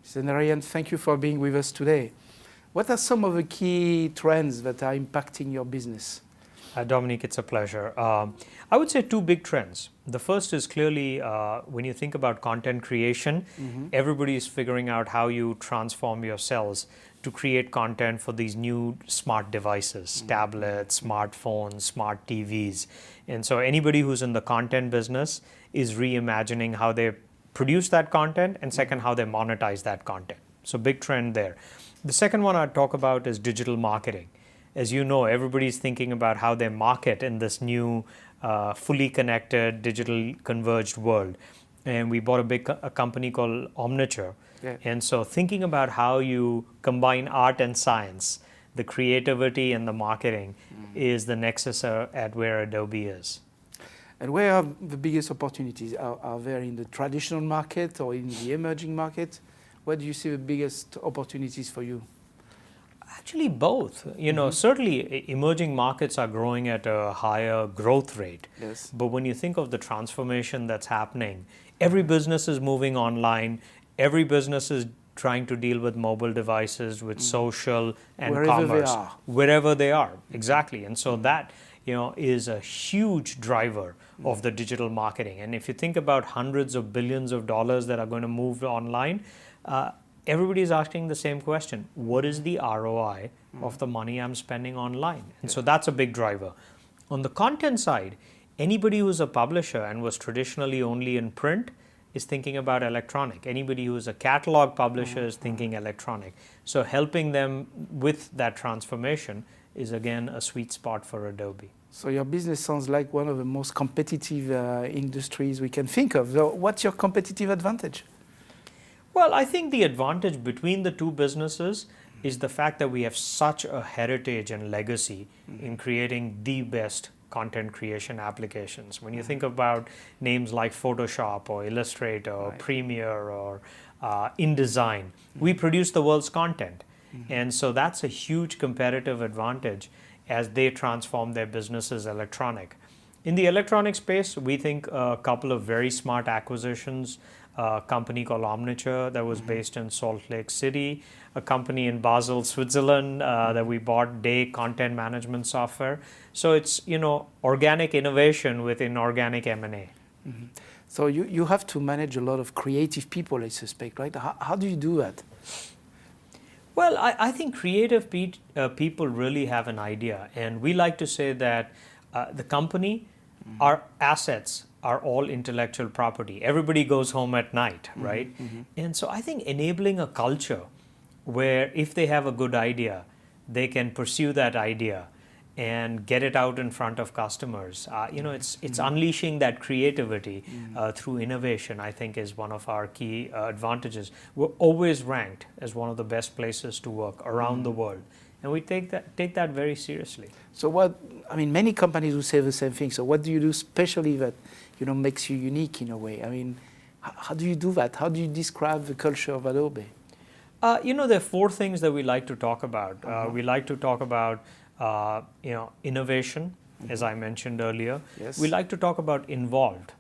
So Narayen, thank you for being with us today. What are some of the key trends that are impacting your business? Dominique, it's a pleasure. I would say two big trends. The first is clearly when you think about content creation, everybody is figuring out how you transform yourselves to create content for these new smart devices, tablets, smartphones, smart TVs. And so anybody who's in the content business is reimagining how they produce that content, and second, how they monetize that content. So big trend there. The second one I'd talk about is digital marketing. As you know, everybody's thinking about how they market in this new fully connected, digital converged world. And we bought a company called Omniture. Yeah. And so thinking about how you combine art and science, the creativity and the marketing is the nexus at where Adobe is. And where are the biggest opportunities? Are they in the traditional market or in the emerging market? Where do you see the biggest opportunities for you? Actually, both. You know, certainly emerging markets are growing at a higher growth rate. Yes. But when you think of the transformation that's happening, every business is moving online. Every business is trying to deal with mobile devices, with social and Wherever commerce. they are. Wherever they are, exactly. And so that, you know, is a huge driver of the digital marketing. And if you think about hundreds of billions of dollars that are going to move online, everybody is asking the same question. What is the ROI of the money I'm spending online? And so that's a big driver. On the content side, anybody who's a publisher and was traditionally only in print is thinking about electronic. Anybody who's a catalog publisher is thinking electronic. So helping them with that transformation is again a sweet spot for Adobe. So your business sounds like one of the most competitive industries we can think of. So what's your competitive advantage? Well, I think the advantage between the two businesses is the fact that we have such a heritage and legacy in creating the best content creation applications. When you think about names like Photoshop or Illustrator or Premiere or InDesign, we produce the world's content. And so that's a huge competitive advantage as they transform their businesses electronic. In the electronic space, we think a couple of very smart acquisitions, a company called Omniture that was based in Salt Lake City, a company in Basel, Switzerland that we bought, Day Content Management Software. So it's, you know, organic innovation with inorganic M&A. So you have to manage a lot of creative people, I suspect, right? How do you do that? Well, I think creative people really have an idea. And we like to say that the company, our assets are all intellectual property. Everybody goes home at night, right? And so I think enabling a culture where if they have a good idea, they can pursue that idea and get it out in front of customers. You know, it's unleashing that creativity through innovation, I think, is one of our key advantages. We're always ranked as one of the best places to work around the world. And we take that very seriously. So many companies will say the same thing. So what do you do specially that, you know, makes you unique in a way? I mean, how do you do that? How do you describe the culture of Adobe? You know, there are four things that we like to talk about. We like to talk about, you know, innovation, as I mentioned earlier. Yes. We like to talk about involved.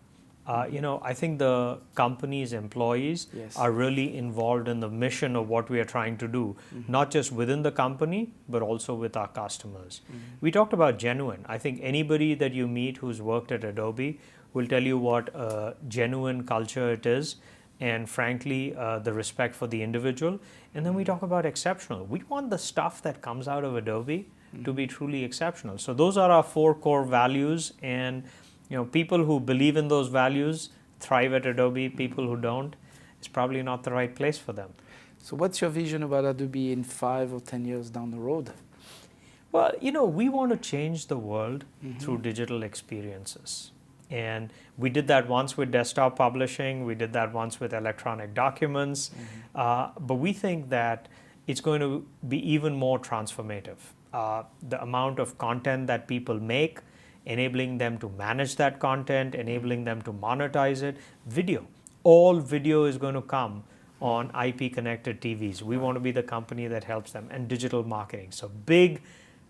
You know, I think the company's employees are really involved in the mission of what we are trying to do, not just within the company, but also with our customers. We talked about genuine. I think anybody that you meet who's worked at Adobe will tell you what a genuine culture it is, and frankly, the respect for the individual. And then we talk about exceptional. We want the stuff that comes out of Adobe to be truly exceptional. So those are our four core values, and you know, people who believe in those values thrive at Adobe. People who don't, it's probably not the right place for them. So what's your vision about Adobe in 5 or 10 years down the road? Well, you know, we want to change the world through digital experiences. And we did that once with desktop publishing. We did that once with electronic documents. But we think that it's going to be even more transformative. The amount of content that people make, enabling them to manage that content, enabling them to monetize it. Video. All video is going to come on IP connected TVs. We want to be the company that helps them, and digital marketing. So big,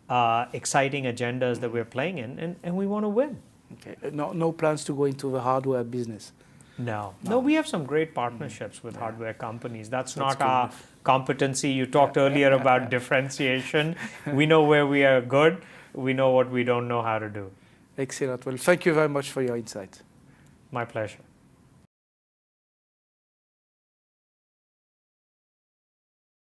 exciting agendas that we're playing in, and we want to win. Okay. No plans to go into the hardware business? No, No. we have some great partnerships with hardware companies. That's not good. our competency. You talked earlier about differentiation. We know where we are good. We know what we don't know how to do. Excellent. Well, thank you very much for your insight. My pleasure.